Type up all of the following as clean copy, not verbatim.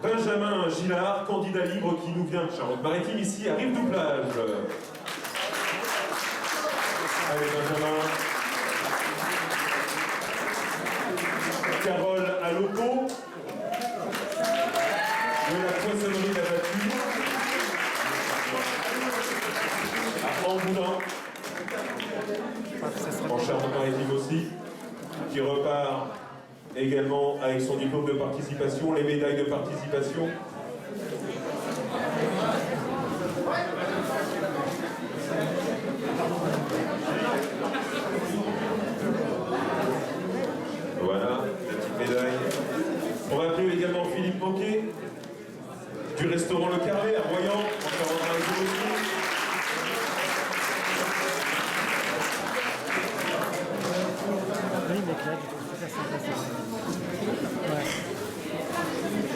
Benjamin Gillard, candidat libre qui nous vient de Charente-Maritime, ici à Rive-du-Plage. Allez Benjamin. Carole Aloco, de la poissonnerie La Battue. Armand Boudin, en Charente-Maritime aussi, qui repart également avec son diplôme de participation, les médailles de participation. Voilà, la petite médaille. On va appeler également Philippe Moquet, du restaurant Le Carré à Royan, en Charente-Maritime aussi.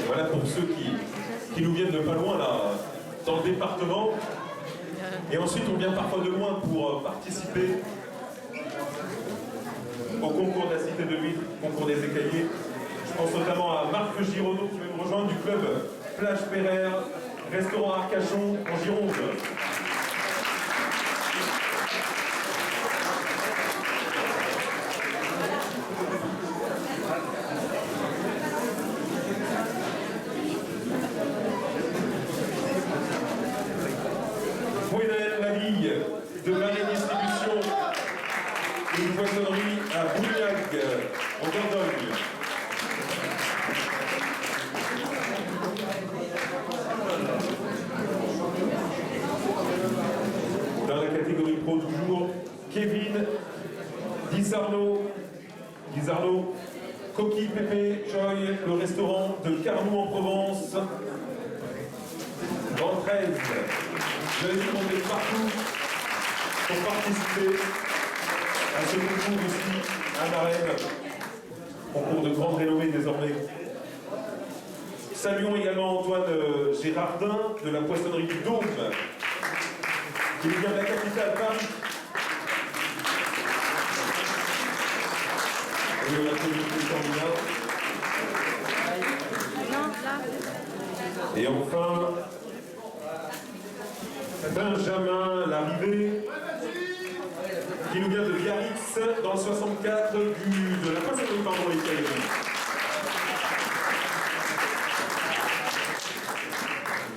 Voilà pour ceux qui nous viennent de pas loin, là, dans le département. Et ensuite, on vient parfois de loin pour participer au concours de la Cité de l'Huître, concours des écaillés. Je pense notamment à Marc Giraudot qui veut me rejoindre du club Plage Pereire, restaurant Arcachon en Gironde. De Marine Distribution, une poissonnerie à Bougnac, en Dordogne. Dans la catégorie pro toujours, Kevin Guizarno, Coquille Pépé Choy, le restaurant de Carnoux en Provence. Dans 13, je vais demander partout pour participer à ce concours aussi à Marraine, concours de grande renommée désormais. Saluons également Antoine Gérardin de la poissonnerie du Dôme, qui vient de la capitale Paris. Et on a connu le candidat. Et enfin, Benjamin Larrivée, qui nous vient de Biarritz, dans le 64, de la poissonnerie, pardon, les Calédonies.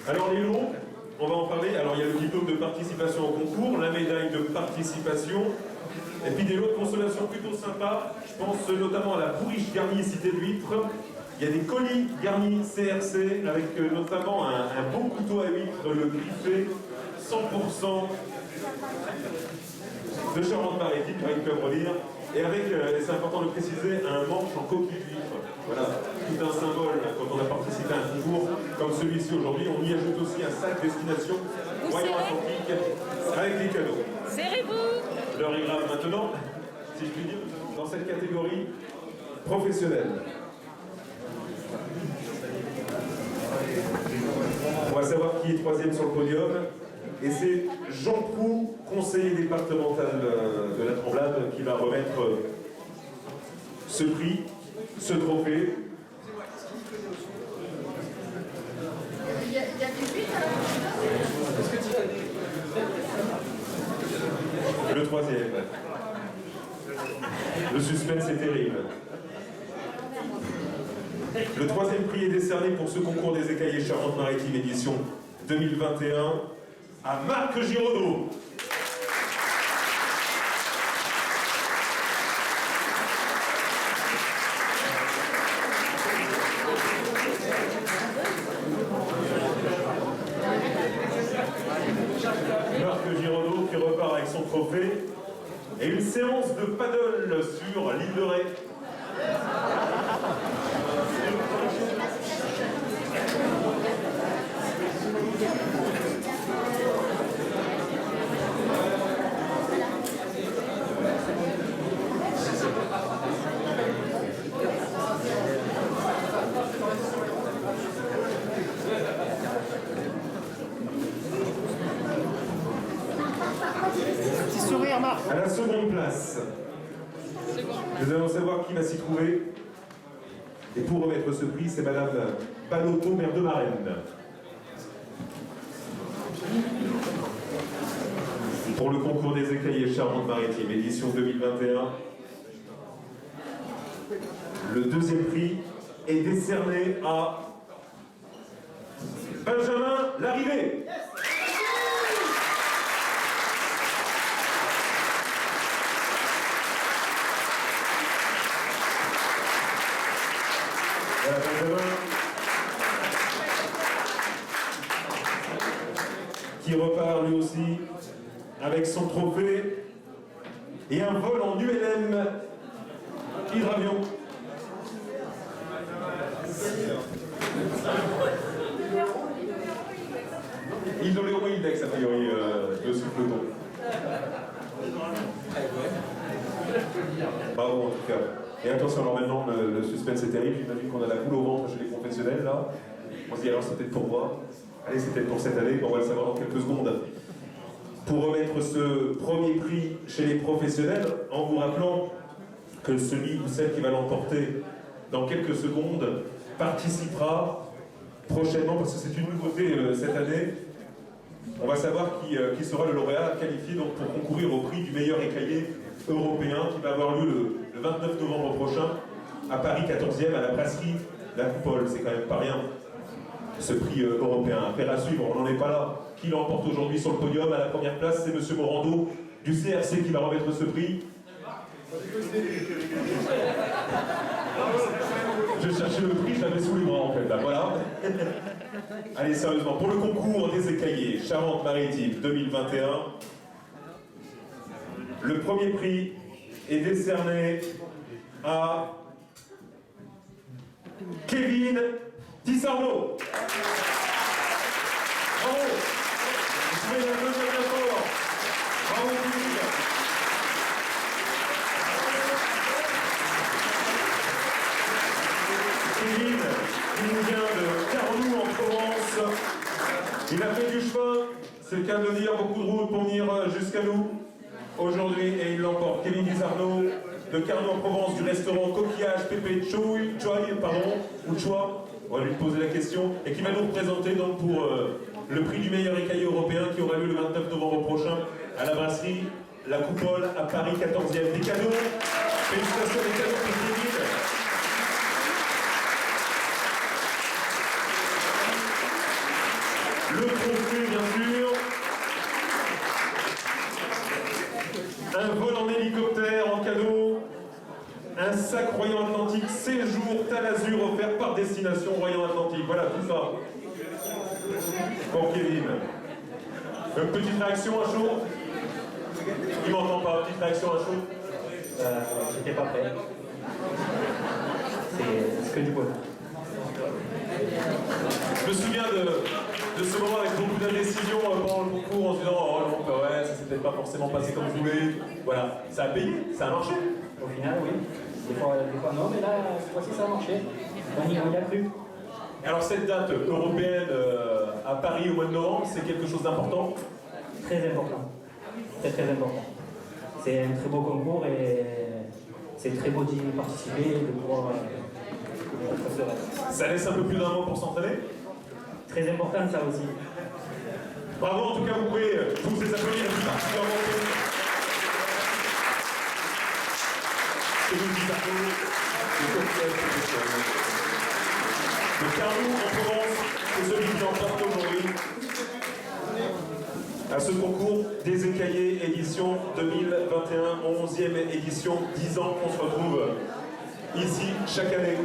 Alors les lots, on va en parler. Alors il y a le diplôme de participation au concours, la médaille de participation, et puis des lots de consolation plutôt sympas. Je pense notamment à la bourriche garnie Cité de l'Huître. Il y a des colis garnis CRC avec notamment un bon couteau à huître, le griffé 100% de Charente-Maritime, ils peuvent relire, et avec, c'est important de le préciser, un manche en coquille d'huître. Voilà, tout un symbole quand on a participé à un concours comme celui-ci aujourd'hui. On y ajoute aussi un sac destination Royan Atlantique avec des cadeaux. Serrez-vous! L'heure est grave maintenant, si je puis dire, dans cette catégorie professionnelle. On va savoir qui est troisième sur le podium. Et c'est Jean Proux, conseiller départemental de la Tremblade, qui va remettre ce prix, ce trophée. Il y a des huîtres à Le troisième. Le suspense est terrible. Le troisième prix est décerné pour ce concours des écaillés Charente-Maritime édition 2021 à Marc Giraudot. Marc Giraudot qui repart avec son trophée et une séance de paddle sur l'île de Ré. Première marche. À la seconde place, nous allons savoir qui va s'y trouver. Et pour remettre ce prix, c'est Madame Palotto, maire de Marennes. Pour le concours des écaillers Charente-Maritime, édition 2021, le deuxième prix est décerné à Benjamin Larrivé. Voilà Benjamin, qui repart lui aussi avec son trophée et un vol en ULM hydravion. Île d'Oléron Index, a priori, le souffleton. Bravo en tout cas. Et attention, alors maintenant, le suspense est terrible. J'imagine qu'on a la boule au ventre chez les professionnels, là. On se dit, alors c'est peut-être pour moi. Allez, c'est peut-être pour cette année. On va le savoir dans quelques secondes. Pour remettre ce premier prix chez les professionnels, en vous rappelant que celui ou celle qui va l'emporter dans quelques secondes participera prochainement, parce que c'est une nouveauté cette année. On va savoir qui sera le lauréat qualifié donc, pour concourir au prix du meilleur écaillé européen qui va avoir lieu le 29 novembre prochain à Paris 14e à la brasserie La Coupole. C'est quand même pas rien, ce prix européen. Affaire à suivre, on n'en est pas là. Qui l'emporte aujourd'hui sur le podium? À la première place, c'est Monsieur Morando du CRC qui va remettre ce prix. Je cherchais le prix, je l'avais sous les bras en fait, là, voilà. Allez, sérieusement, pour le concours des écaillés Charente-Maritime 2021, le premier prix est décerné à Kevin Tissarno. Bravo! Vous pouvez la deuxième effort. Bravo Kevin! Kevin, il nous vient de Carnoux en Provence. Il a fait du chemin, c'est le cas de le dire, beaucoup de routes pour venir jusqu'à nous aujourd'hui et il l'emporte. Kevin Tissarno de Carnoux en Provence du restaurant Coquillage Pépé Choi, ou Choi, on va lui poser la question, et qui va nous représenter donc pour le prix du meilleur écaillé européen qui aura lieu le 29 novembre prochain à la brasserie La Coupole à Paris 14e. Des cadeaux, félicitations des cadeaux pour Kevin. Le trophée, bien sûr. Un vol en hélicoptère en cadeau. Un sac Royan Atlantique séjour Talazur offert par Destination Royan Atlantique. Voilà tout ça. Pour Kevin. Une petite réaction à chaud. Il m'entend pas. Petite réaction à chaud. J'étais pas prêt. C'est que du bonheur. Je me souviens de ce moment avec beaucoup d'indécision pendant le concours en se disant oh non, bah ouais, ça s'est peut-être pas forcément passé comme je voulais. Voilà, ça a payé, ça a marché. Au final, oui. Des fois non, mais là, cette fois-ci, ça a marché. On y a cru. Alors cette date européenne à Paris au mois de novembre, c'est quelque chose d'important? Très important. C'est très important. C'est un très beau concours et c'est très beau d'y participer et de pouvoir être serein. Ça laisse un peu plus d'un mois pour s'entraîner? Très important ça aussi. Bravo, en tout cas, vous pouvez tous les applaudir plus particulièrement. C'est le Tissarno de Carnoux en Provence, c'est celui qui emporte aujourd'hui à ce concours des écaillés édition 2021, 11e édition, 10 ans qu'on se retrouve ici chaque année.